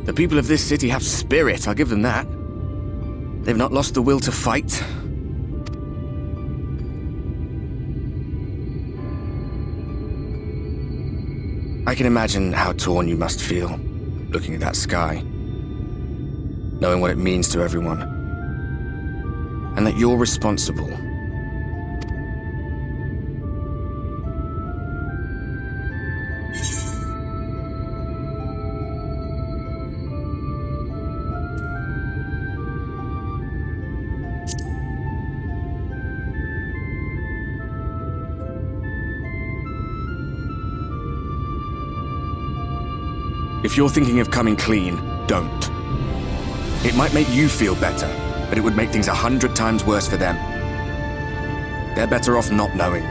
The people of this city have spirit, I'll give them that. They've not lost the will to fight. I can imagine how torn you must feel, looking at that sky, knowing what it means to everyone, and that you're responsible. If you're thinking of coming clean, don't. It might make you feel better, but it would make things 100 times worse for them. They're better off not knowing.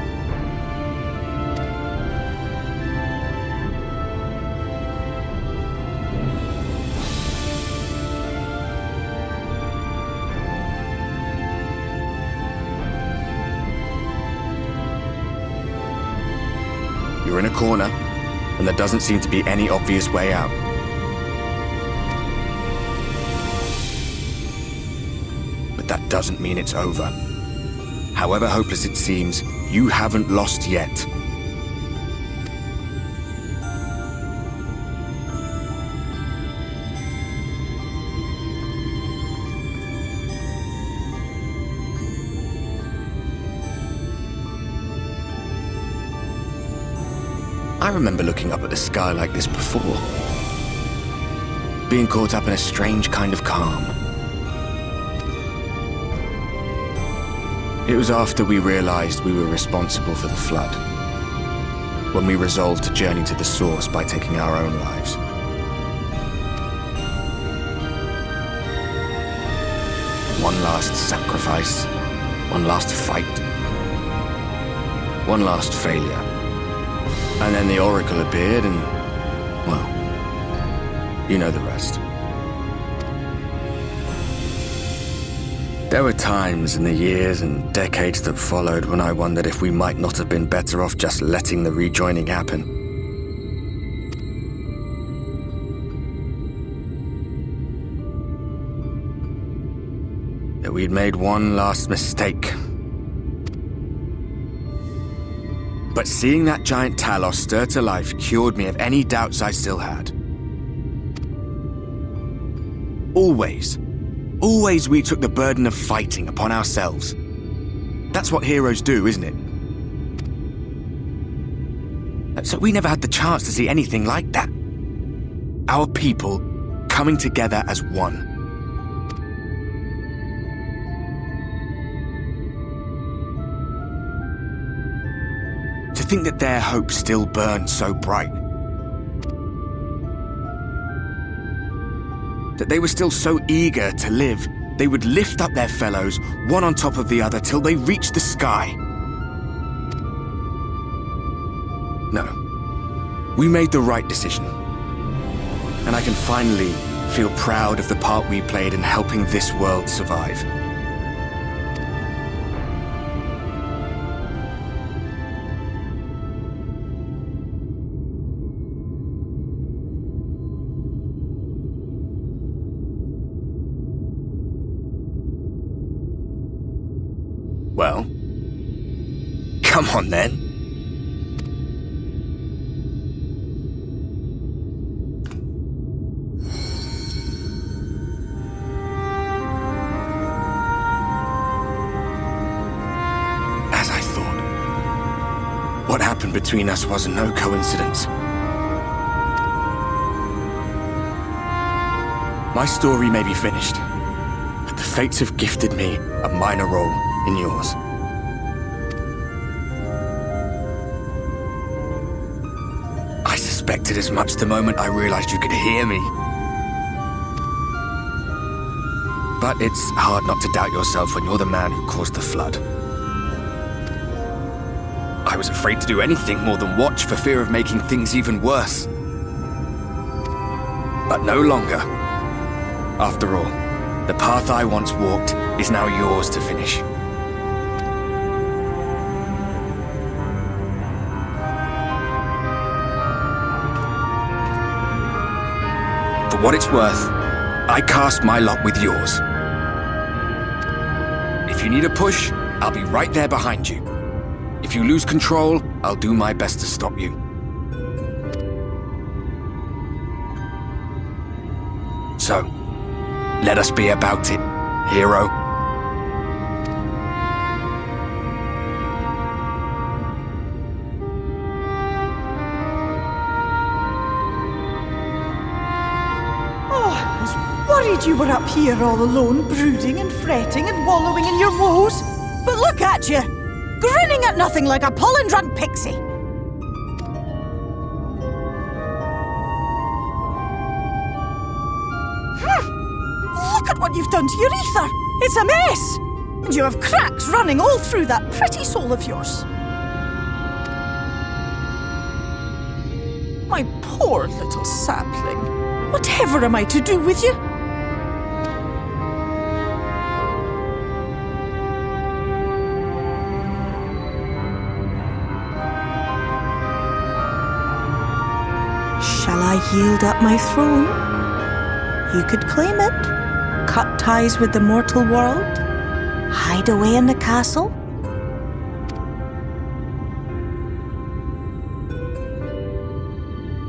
You're in a corner, and there doesn't seem to be any obvious way out. But that doesn't mean it's over. However hopeless it seems, you haven't lost yet. I remember looking up at the sky like this before. Being caught up in a strange kind of calm. It was after we realized we were responsible for the flood. When we resolved to journey to the source by taking our own lives. One last sacrifice. One last fight. One last failure. And then the Oracle appeared and, well, you know the rest. There were times in the years and decades that followed when I wondered if we might not have been better off just letting the rejoining happen. That we'd made one last mistake. But seeing that giant Talos stir to life cured me of any doubts I still had. Always. Always we took the burden of fighting upon ourselves. That's what heroes do, isn't it? So we never had the chance to see anything like that. Our people coming together as one. To think that their hope still burned so bright. That they were still so eager to live, they would lift up their fellows, one on top of the other, till they reached the sky. No. We made the right decision. And I can finally feel proud of the part we played in helping this world survive. Well, come on then. As I thought, what happened between us was no coincidence. My story may be finished, but the fates have gifted me a minor role in yours. I suspected as much the moment I realized you could hear me. But it's hard not to doubt yourself when you're the man who caused the flood. I was afraid to do anything more than watch for fear of making things even worse. But no longer. After all, the path I once walked is now yours to finish. For what it's worth, I cast my lot with yours. If you need a push, I'll be right there behind you. If you lose control, I'll do my best to stop you. So, let us be about it, hero. You were up here all alone, brooding and fretting and wallowing in your woes. But look at you, grinning at nothing like a pollen-drunk pixie. Look at what you've done to your ether. It's a mess. And you have cracks running all through that pretty soul of yours. My poor little sapling. Whatever am I to do with you? Shall I yield up my throne? You could claim it, cut ties with the mortal world, hide away in the castle.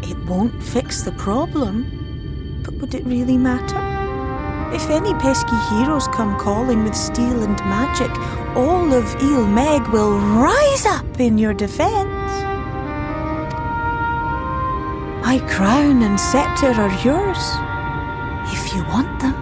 It won't fix the problem, but would it really matter? If any pesky heroes come calling with steel and magic, all of Eorzea will rise up in your defense. My crown and scepter are yours, if you want them.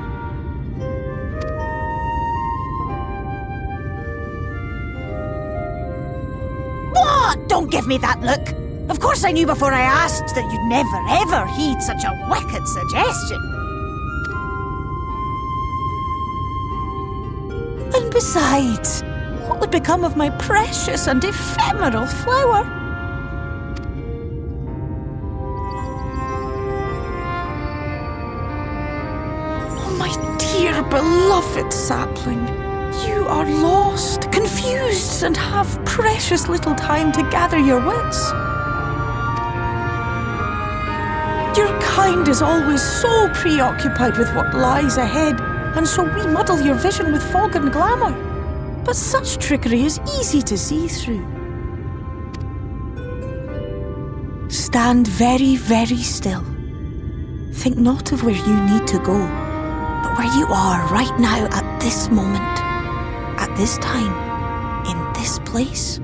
What? Don't give me that look! Of course I knew before I asked that you'd never ever heed such a wicked suggestion. And besides, what would become of my precious and ephemeral flower? Dear beloved sapling, you are lost, confused, and have precious little time to gather your wits. Your kind is always so preoccupied with what lies ahead, and so we muddle your vision with fog and glamour. But such trickery is easy to see through. Stand very, very still. Think not of where you need to go. but where you are right now at this moment, at this time, in this place.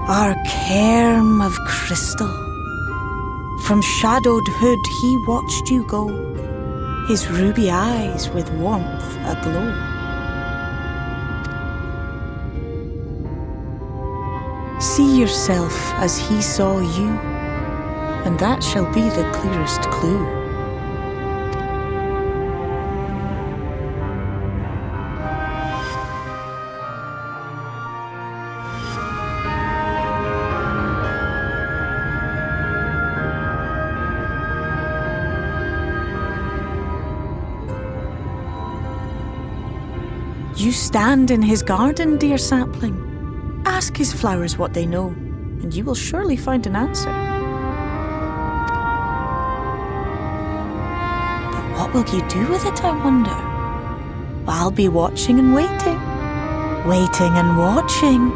Our cairn of crystal. From shadowed hood he watched you go, his ruby eyes with warmth aglow. See yourself as he saw you, and that shall be the clearest clue. You stand in his garden, dear sapling. Ask his flowers what they know, and you will surely find an answer. But what will you do with it, I wonder? Well, I'll be watching and waiting. Waiting and watching.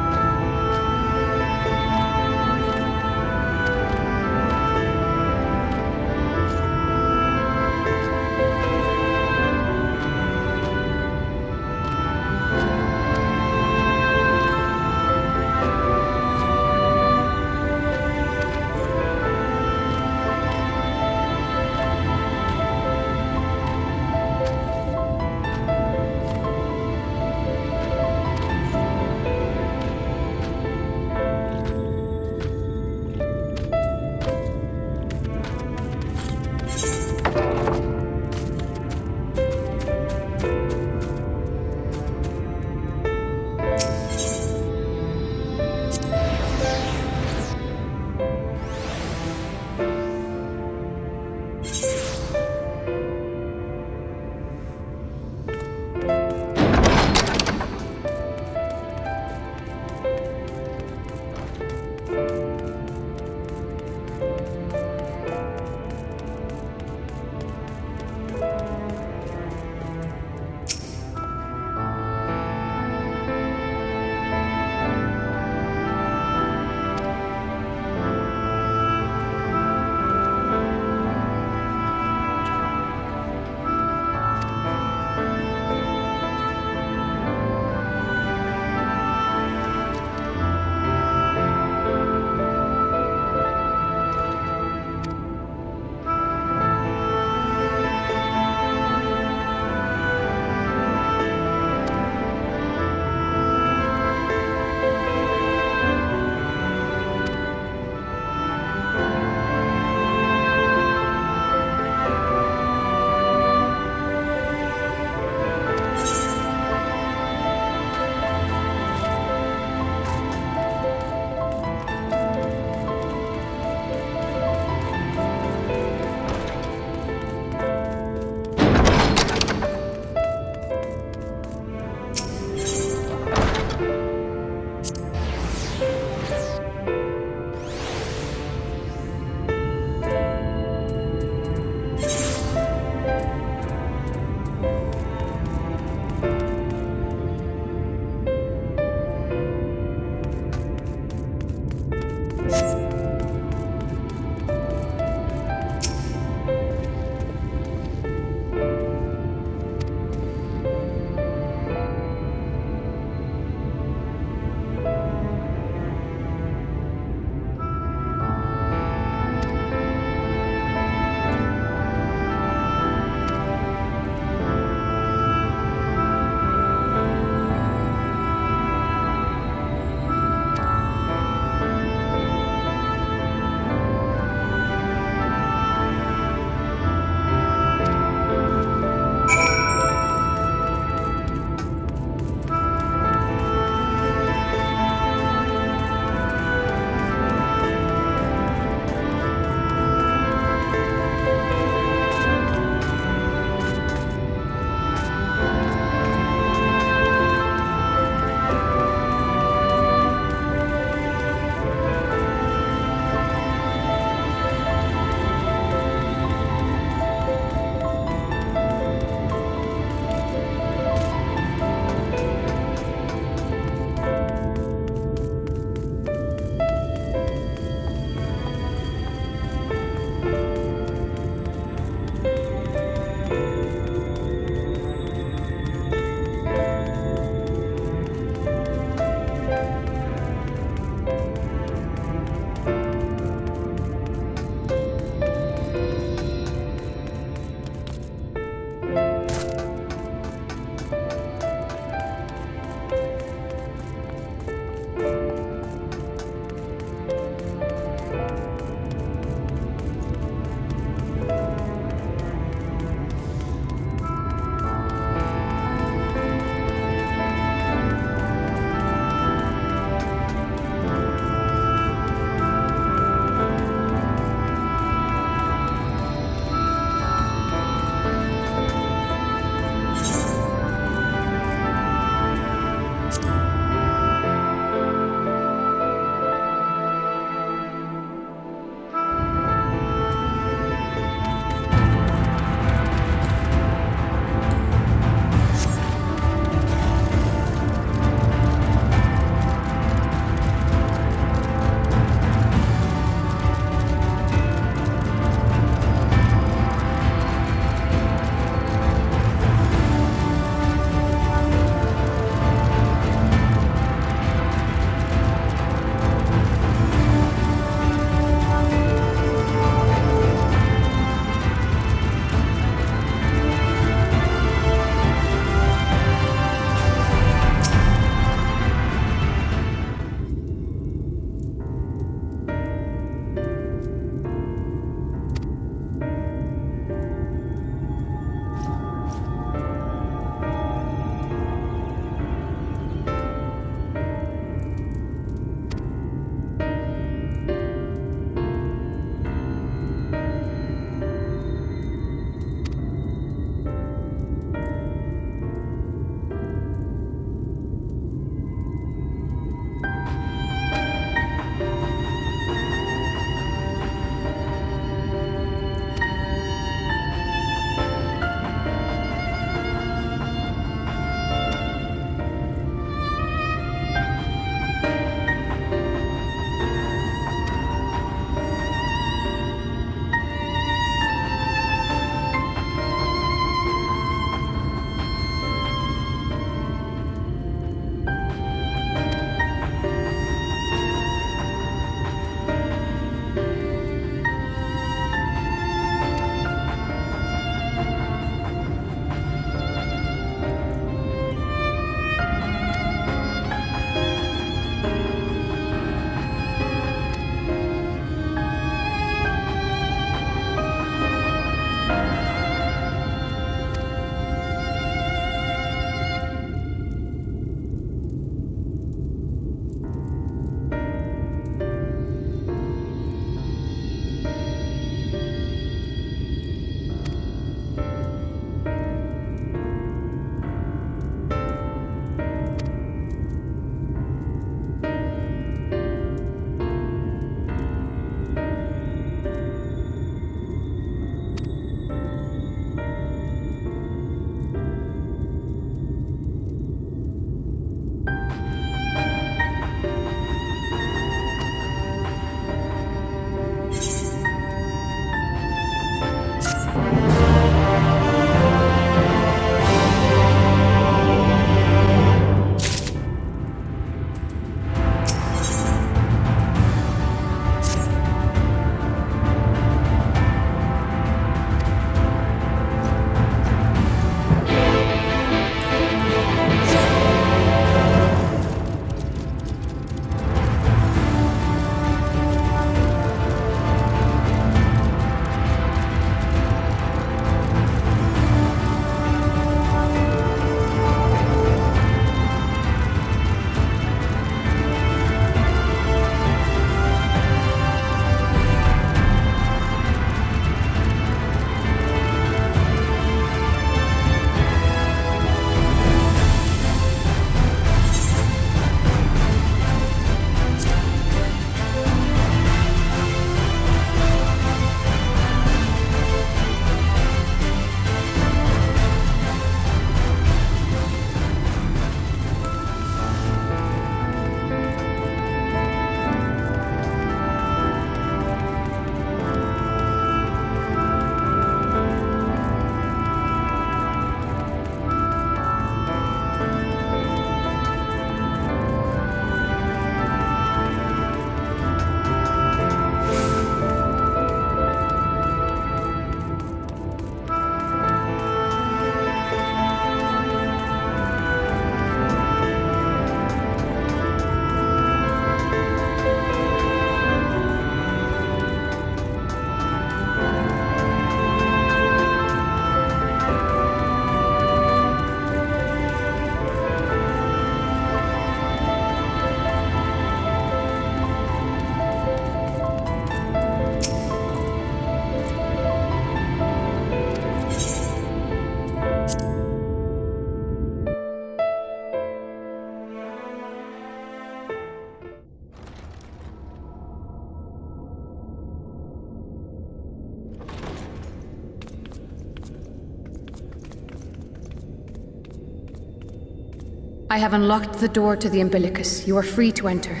I have unlocked the door to the umbilicus. You are free to enter.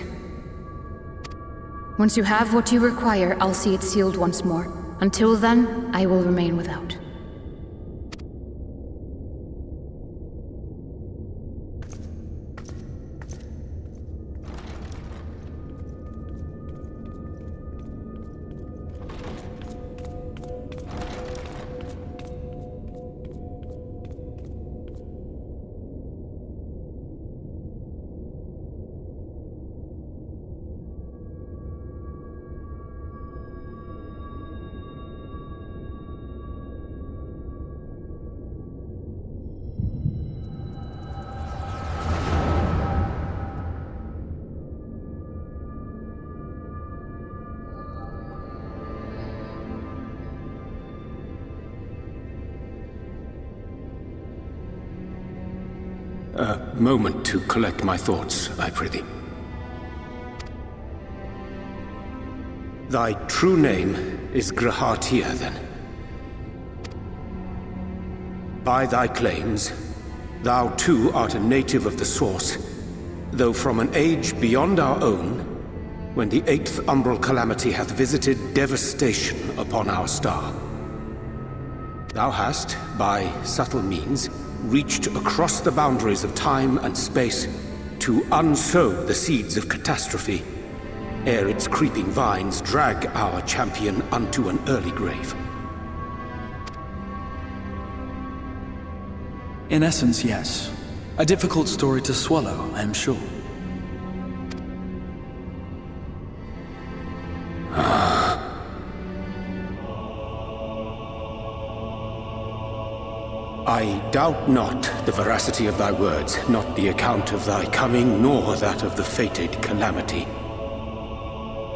Once you have what you require, I'll see it sealed once more. Until then, I will remain without. A moment to collect my thoughts, I prithee. Thy true name is Grahatia, then. By thy claims, thou too art a native of the Source, though from an age beyond our own, when the 8th umbral calamity hath visited devastation upon our star. Thou hast, by subtle means, reached across the boundaries of time and space to unsow the seeds of catastrophe, ere its creeping vines drag our champion unto an early grave. In essence, yes. A difficult story to swallow, I am sure. I doubt not the veracity of thy words, not the account of thy coming, nor that of the fated calamity.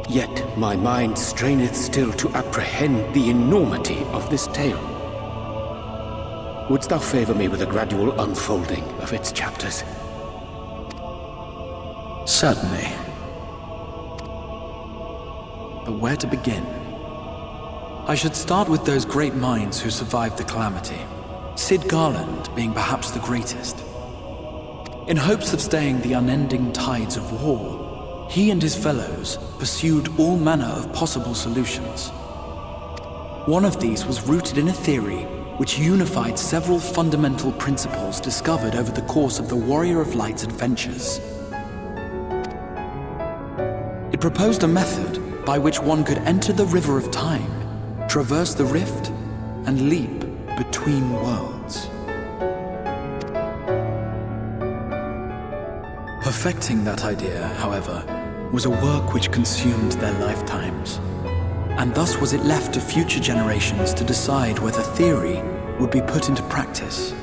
Yet my mind straineth still to apprehend the enormity of this tale. Wouldst thou favor me with a gradual unfolding of its chapters? Certainly. But where to begin? I should start with those great minds who survived the calamity. Sid Garland being perhaps the greatest. In hopes of staying the unending tides of war, he and his fellows pursued all manner of possible solutions. One of these was rooted in a theory which unified several fundamental principles discovered over the course of the Warrior of Light's adventures. It proposed a method by which one could enter the river of time, traverse the rift, and leap between worlds. Perfecting that idea, however, was a work which consumed their lifetimes, and thus was it left to future generations to decide whether theory would be put into practice.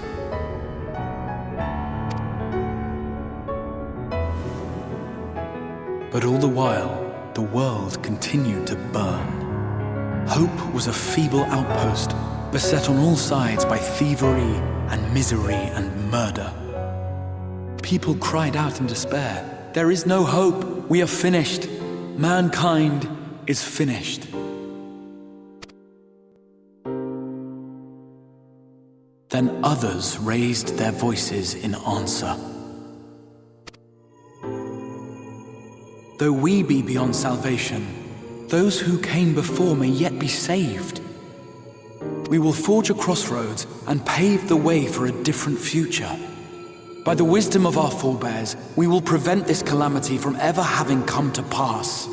But all the while, the world continued to burn. Hope was a feeble outpost, beset on all sides by thievery and misery and murder. People cried out in despair, "There is no hope, we are finished. Mankind is finished." Then others raised their voices in answer. Though we be beyond salvation, those who came before may yet be saved. We will forge a crossroads and pave the way for a different future. By the wisdom of our forebears, we will prevent this calamity from ever having come to pass.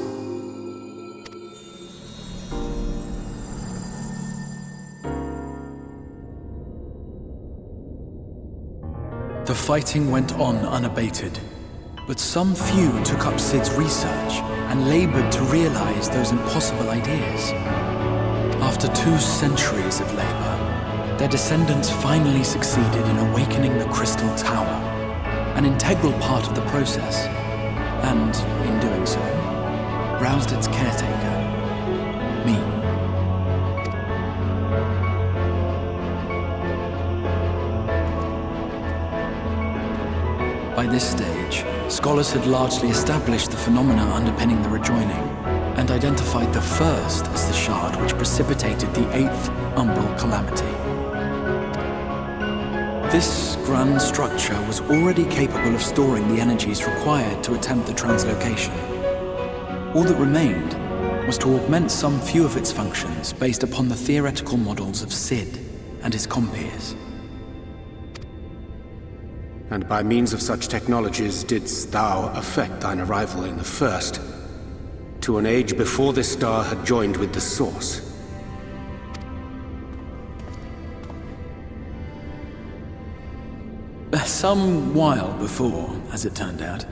The fighting went on unabated, but some few took up Sid's research and labored to realize those impossible ideas. After 2 centuries of labor, their descendants finally succeeded in awakening the Crystal Tower, an integral part of the process, and, in doing so, roused its caretaker, me. By this stage, scholars had largely established the phenomena underpinning the rejoining, and identified the first as the shard which precipitated the 8th umbral calamity. This grand structure was already capable of storing the energies required to attempt the translocation. All that remained was to augment some few of its functions based upon the theoretical models of Sid and his compeers. And by means of such technologies didst thou effect thine arrival in the First, to an age before this star had joined with the Source. Some while before, as it turned out.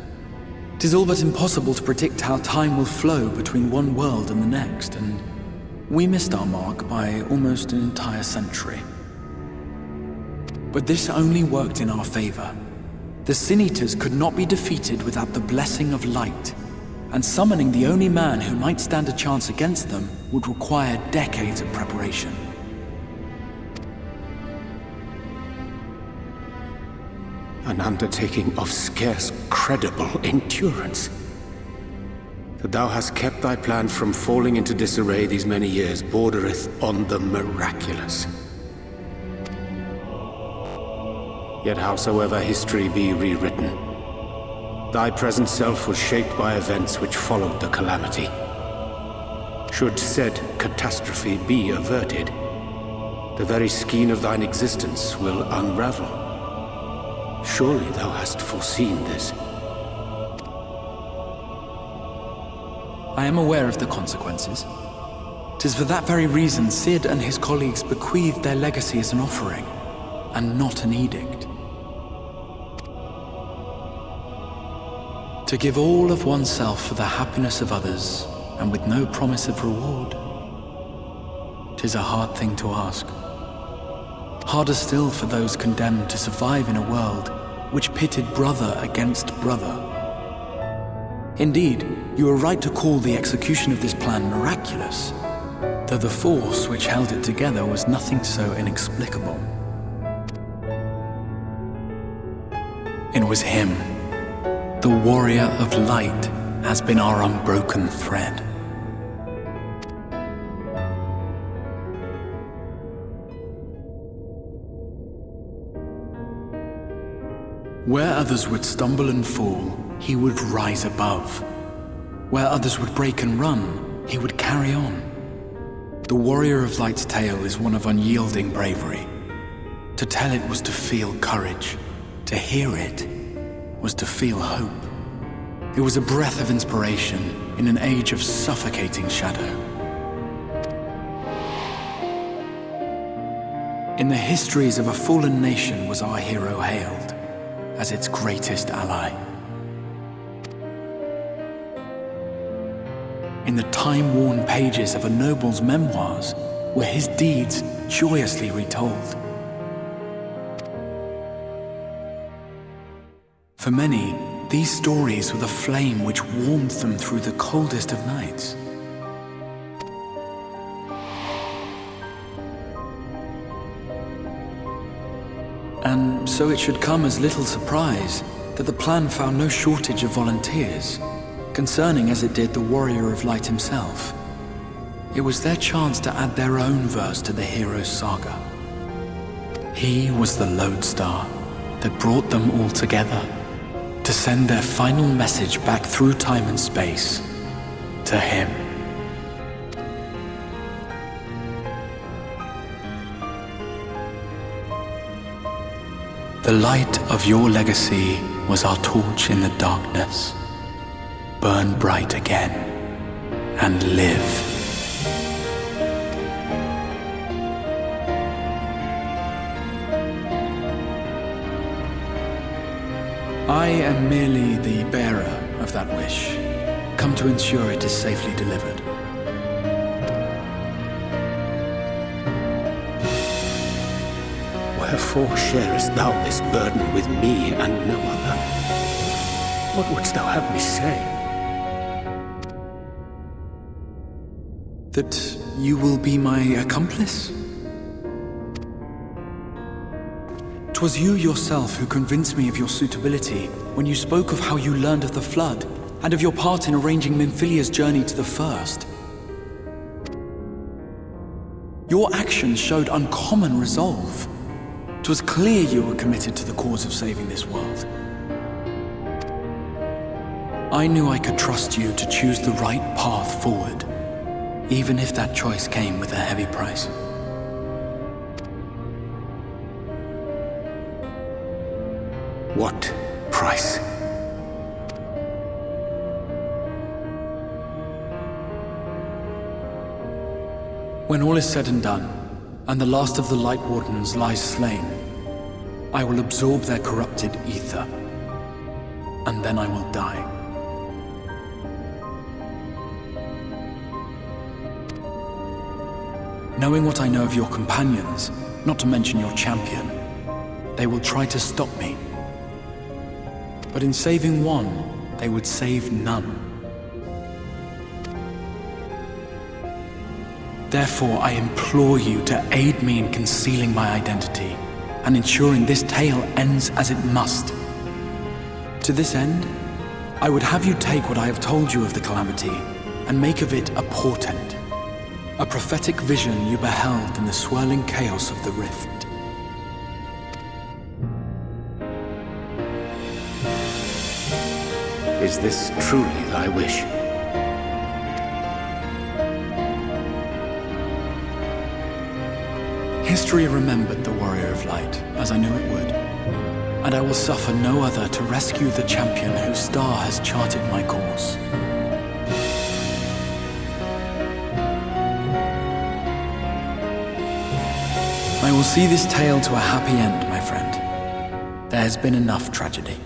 'Tis all but impossible to predict how time will flow between one world and the next, and we missed our mark by almost an entire century. But this only worked in our favor. The Sin Eaters could not be defeated without the blessing of light, and summoning the only man who might stand a chance against them would require decades of preparation. An undertaking of scarce credible endurance. That thou hast kept thy plan from falling into disarray these many years bordereth on the miraculous. Yet howsoever history be rewritten, thy present self was shaped by events which followed the calamity. Should said catastrophe be averted, the very skein of thine existence will unravel. Surely thou hast foreseen this. I am aware of the consequences. 'Tis for that very reason Sid and his colleagues bequeathed their legacy as an offering, and not an edict. To give all of oneself for the happiness of others, and with no promise of reward. 'Tis a hard thing to ask. Harder still for those condemned to survive in a world which pitted brother against brother. Indeed, you are right to call the execution of this plan miraculous, though the force which held it together was nothing so inexplicable. It was him. The warrior of light has been our unbroken thread. Where others would stumble and fall, he would rise above. Where others would break and run, he would carry on. The warrior of light's tale is one of unyielding bravery. To tell it was to feel courage. To hear it was to feel hope. It was a breath of inspiration in an age of suffocating shadow. In the histories of a fallen nation was our hero hailed as its greatest ally. In the time-worn pages of a noble's memoirs were his deeds joyously retold. For many, these stories were the flame which warmed them through the coldest of nights. And so it should come as little surprise that the plan found no shortage of volunteers, concerning as it did the warrior of light himself. It was their chance to add their own verse to the hero's saga. He was the lodestar that brought them all together, to send their final message back through time and space to him. The light of your legacy was our torch in the darkness. Burn bright again and live. I am merely the bearer of that wish, come to ensure it is safely delivered. Wherefore sharest thou this burden with me and no other? What wouldst thou have me say? That you will be my accomplice? 'Twas you yourself who convinced me of your suitability when you spoke of how you learned of the Flood and of your part in arranging Minfilia's journey to the First. Your actions showed uncommon resolve. It was clear you were committed to the cause of saving this world. I knew I could trust you to choose the right path forward, even if that choice came with a heavy price. What price? When all is said and done, and the last of the Light Wardens lies slain, I will absorb their corrupted ether, and then I will die. Knowing what I know of your companions, not to mention your champion, they will try to stop me. But in saving one, they would save none. Therefore, I implore you to aid me in concealing my identity and ensuring this tale ends as it must. To this end, I would have you take what I have told you of the Calamity and make of it a portent, a prophetic vision you beheld in the swirling chaos of the Rift. Is this truly thy wish? History remembered the Warrior of Light, as I knew it would, and I will suffer no other to rescue the champion whose star has charted my course. I will see this tale to a happy end, my friend. There has been enough tragedy.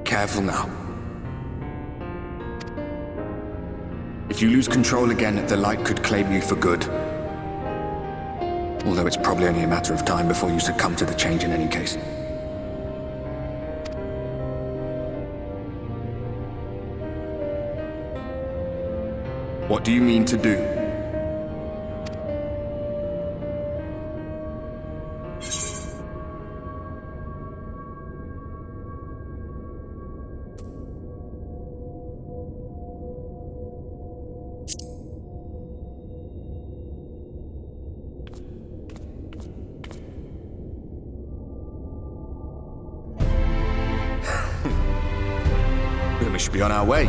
Careful now. If you lose control again, the light could claim you for good. Although it's probably only a matter of time before you succumb to the change in any case. What do you mean to do? We should be on our way.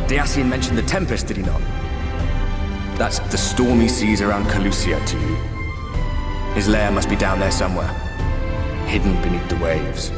The Ascian mentioned the Tempest, did he not? That's the stormy seas around Calusia to you. His lair must be down there somewhere, hidden beneath the waves.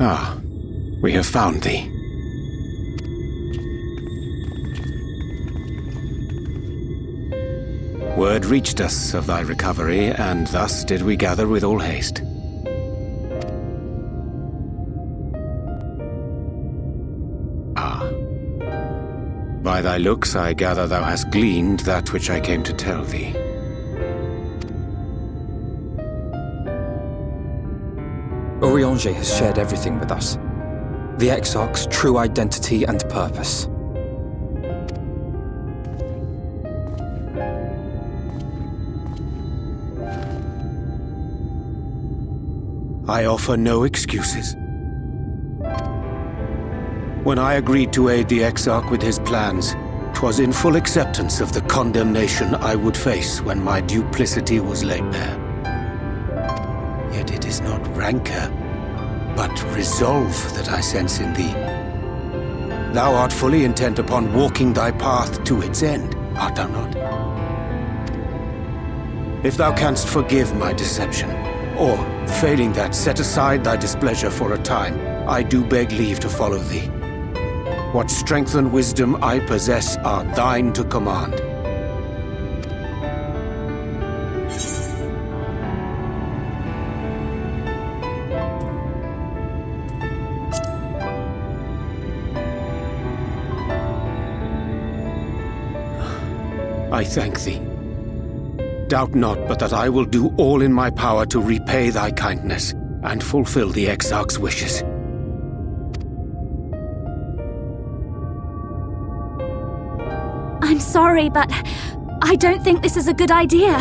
Ah, we have found thee. Word reached us of thy recovery, and thus did we gather with all haste. Ah. By thy looks I gather thou hast gleaned that which I came to tell thee. Eorzea has shared everything with us. The Exarch's true identity and purpose. I offer no excuses. When I agreed to aid the Exarch with his plans, 'twas in full acceptance of the condemnation I would face when my duplicity was laid bare. Yet it is not rancor, but resolve that I sense in thee. Thou art fully intent upon walking thy path to its end, art thou not? If thou canst forgive my deception, or, failing that, set aside thy displeasure for a time, I do beg leave to follow thee. What strength and wisdom I possess are thine to command. I thank thee. Doubt not but that I will do all in my power to repay thy kindness and fulfill the Exarch's wishes. I'm sorry, but I don't think this is a good idea.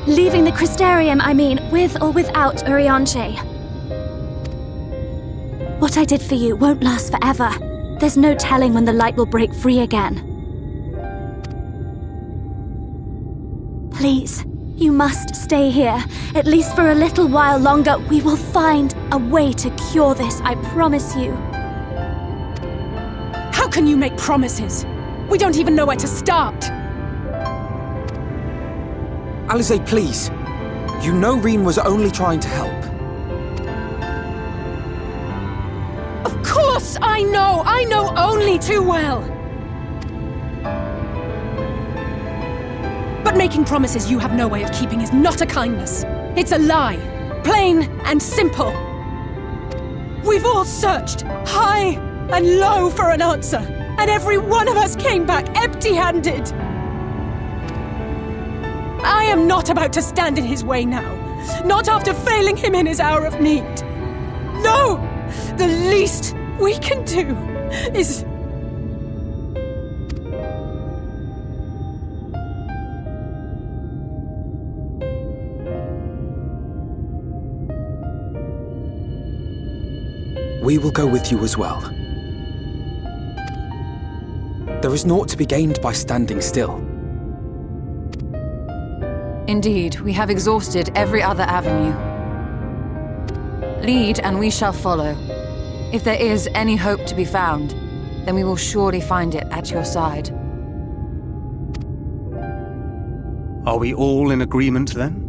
Leaving the Crystarium, I mean, with or without Eorzea. What I did for you won't last forever. There's no telling when the light will break free again. Please, you must stay here, at least for a little while longer. We will find a way to cure this, I promise you. How can you make promises? We don't even know where to start. Alisaie, please. You know Reen was only trying to help. Of course I know! I know only too well! But making promises you have no way of keeping is not a kindness. It's a lie. Plain and simple. We've all searched high and low for an answer, and every one of us came back empty-handed. I am not about to stand in his way now. Not after failing him in his hour of need. No! The least we can do is... We will go with you as well. There is naught to be gained by standing still. Indeed, we have exhausted every other avenue. Lead, and we shall follow. If there is any hope to be found, then we will surely find it at your side. Are we all in agreement, then?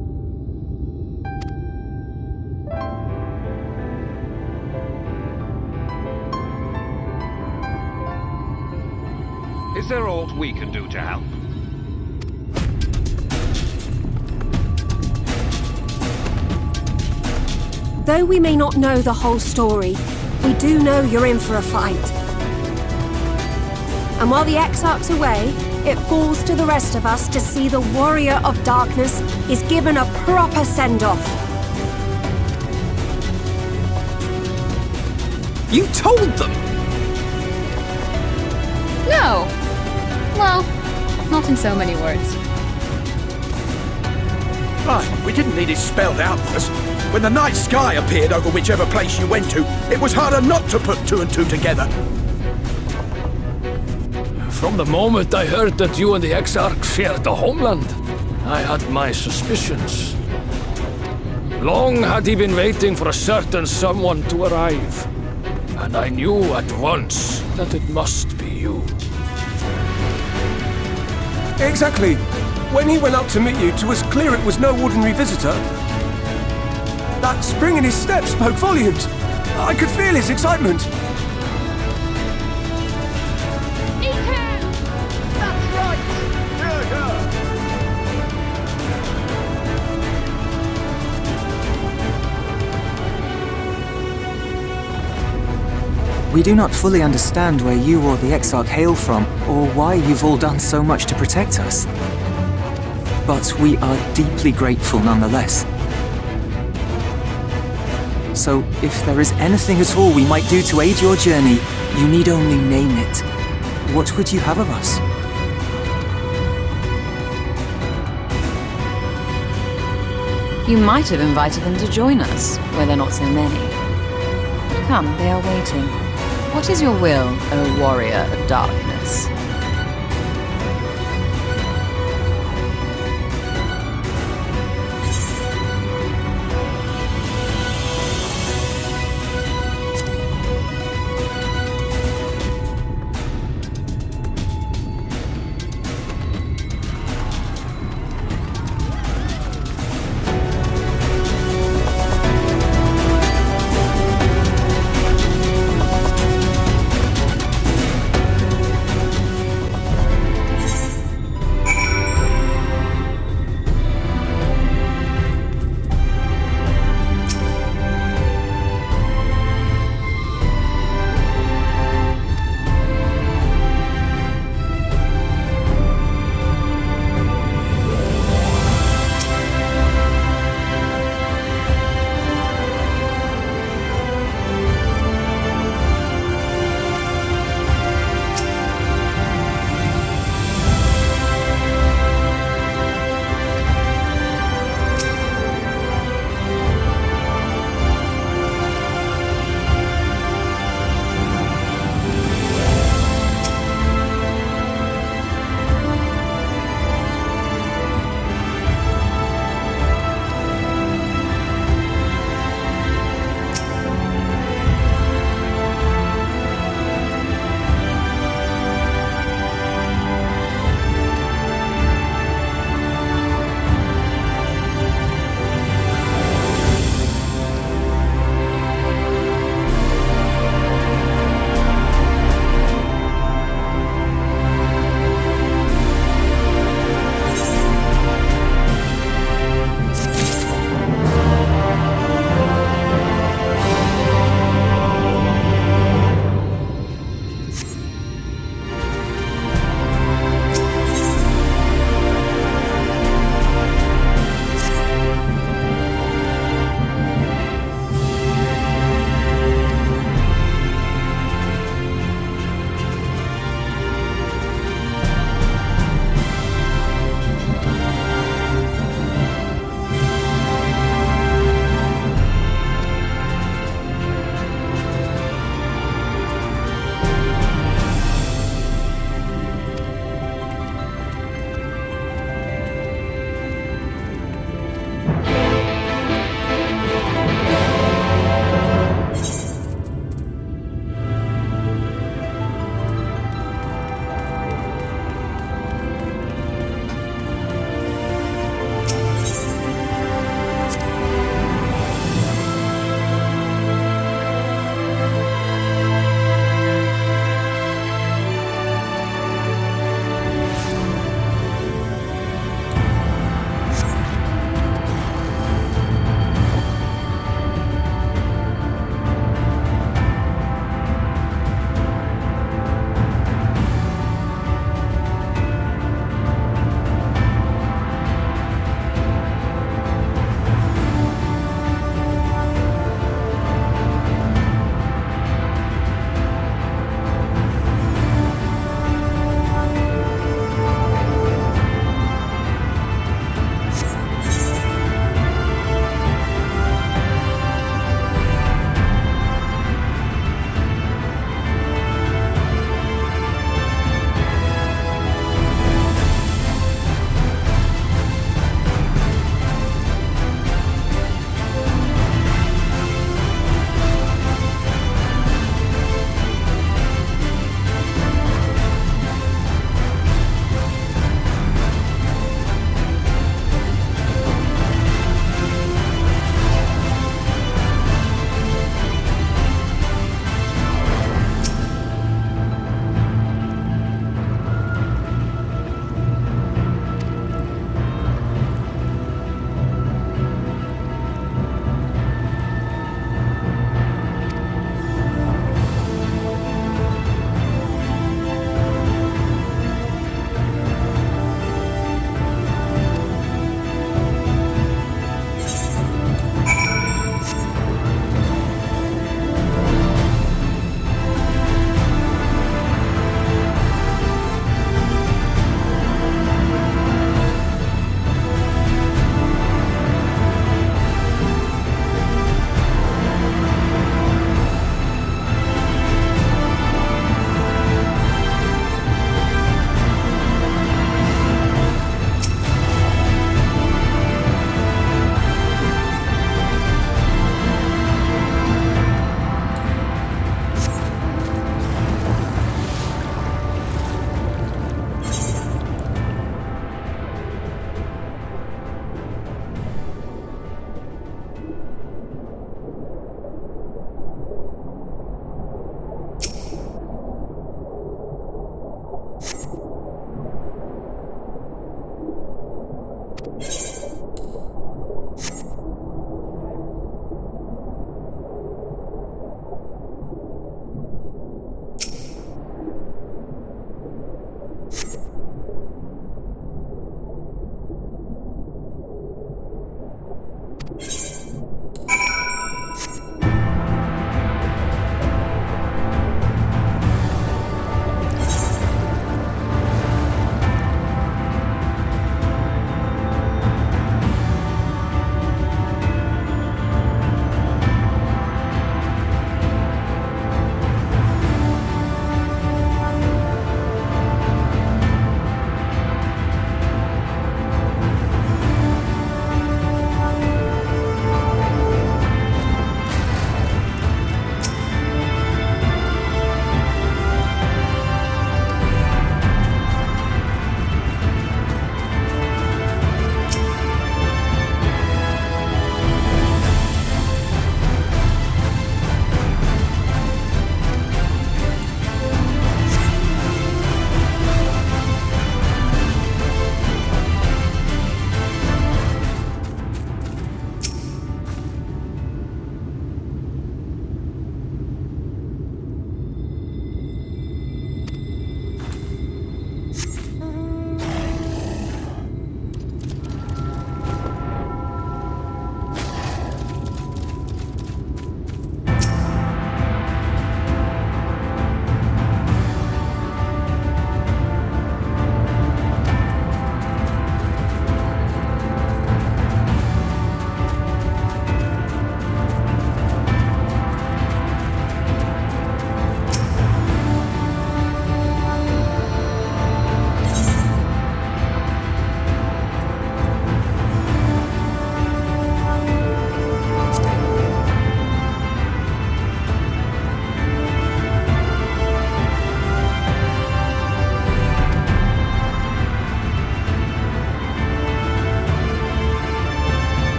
Is there aught we can do to help? Though we may not know the whole story, we do know you're in for a fight. And while the Exarch's away, it falls to the rest of us to see the Warrior of Darkness is given a proper send-off. You told them! No! Well, not in so many words. Aye, we didn't need it spelled out for us. When the night sky appeared over whichever place you went to, it was harder not to put two and two together. From the moment I heard that you and the Exarch shared the homeland, I had my suspicions. Long had he been waiting for a certain someone to arrive, and I knew at once that it must be you. Exactly. when he went up to meet you, 'twas clear it was no ordinary visitor. That spring in his step spoke volumes. I could feel his excitement. We do not fully understand where you or the Exarch hail from, or why you've all done so much to protect us. But we are deeply grateful nonetheless. So, if there is anything at all we might do to aid your journey, you need only name it. What would you have of us? You might have invited them to join us, where there are not so many. But come, they are waiting. What is your will, O warrior of darkness?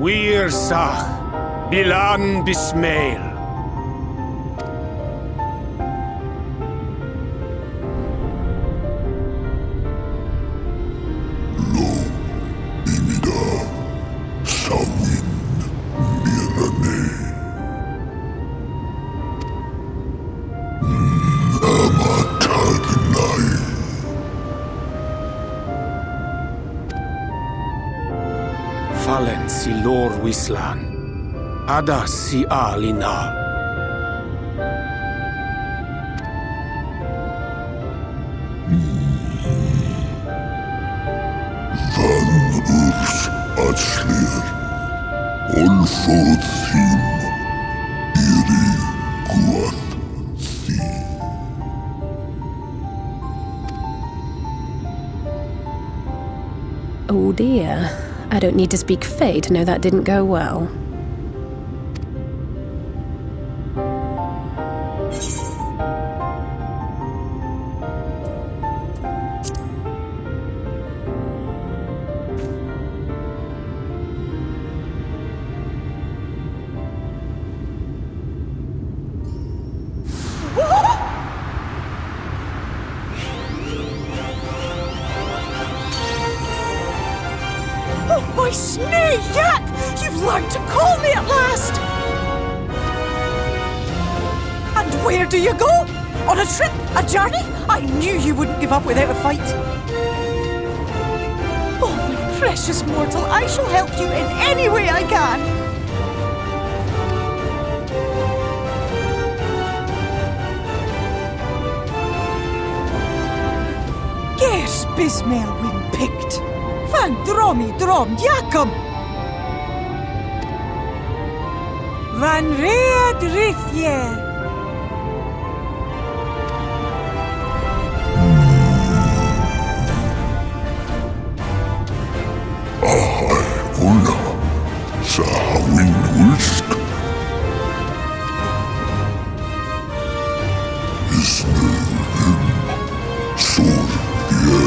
Wir Sach, Bilan Bismail. Fallen si lor wislan, ada si alinal. Van urs atslir, olfod thim, iri guath thi. Oh dear. I don't need to speak Fey to know that didn't go well. My snake yak! You've learned to call me at last! And where do you go? On a trip? A journey? I knew you wouldn't give up without a fight. Oh, my precious mortal, I shall help you in any way I can. Gers Bismail win picked. Van dromi drom jakom. Van read rithje. Ahai una, sahawin ulsk. Isne him, sur lo.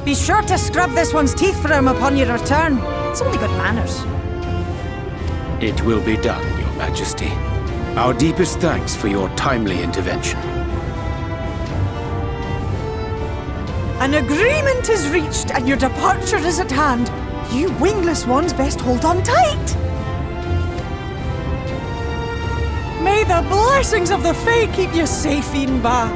Be sure to scrub this one's teeth for him upon your return. It's only good manners. It will be done, Your Majesty. Our deepest thanks for your timely intervention. An agreement is reached and your departure is at hand. You wingless ones best hold on tight. May the blessings of the Fae keep you safe, Inba.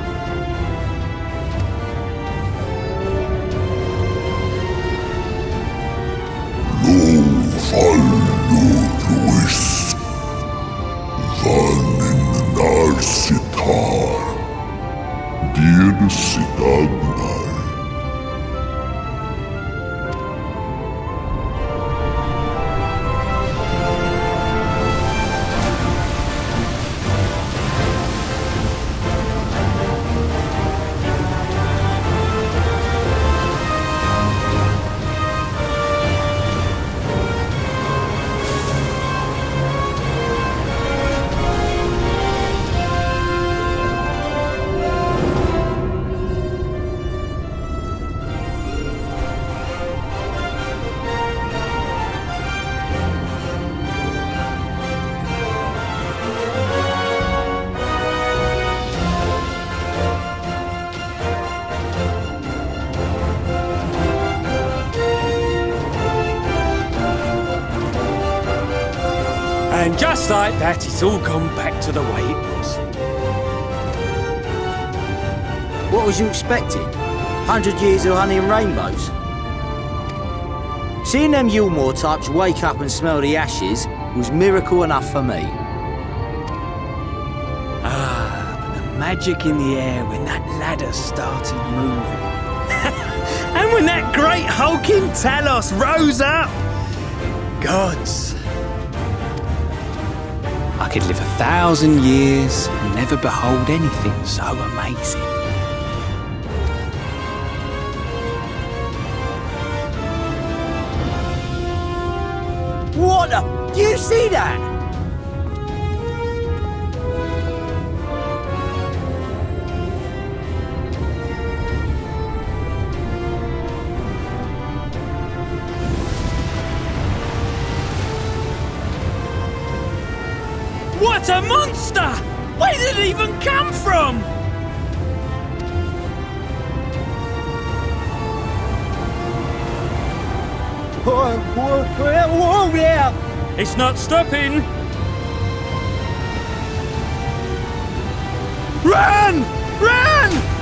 Luis Van Narsitar Dir Sidagnai And just like that, it's all gone back to the way it was. What was you expecting? 100 years of honey and rainbows? Seeing them Yulmore types wake up and smell the ashes was miracle enough for me. But the magic in the air when that ladder started moving. And when that great hulking Talos rose up. Gods. I could live 1,000 years and never behold anything so amazing. What the? Do you see that? What a monster! Where did it even come from? Whoa there! It's not stopping! Run! Run!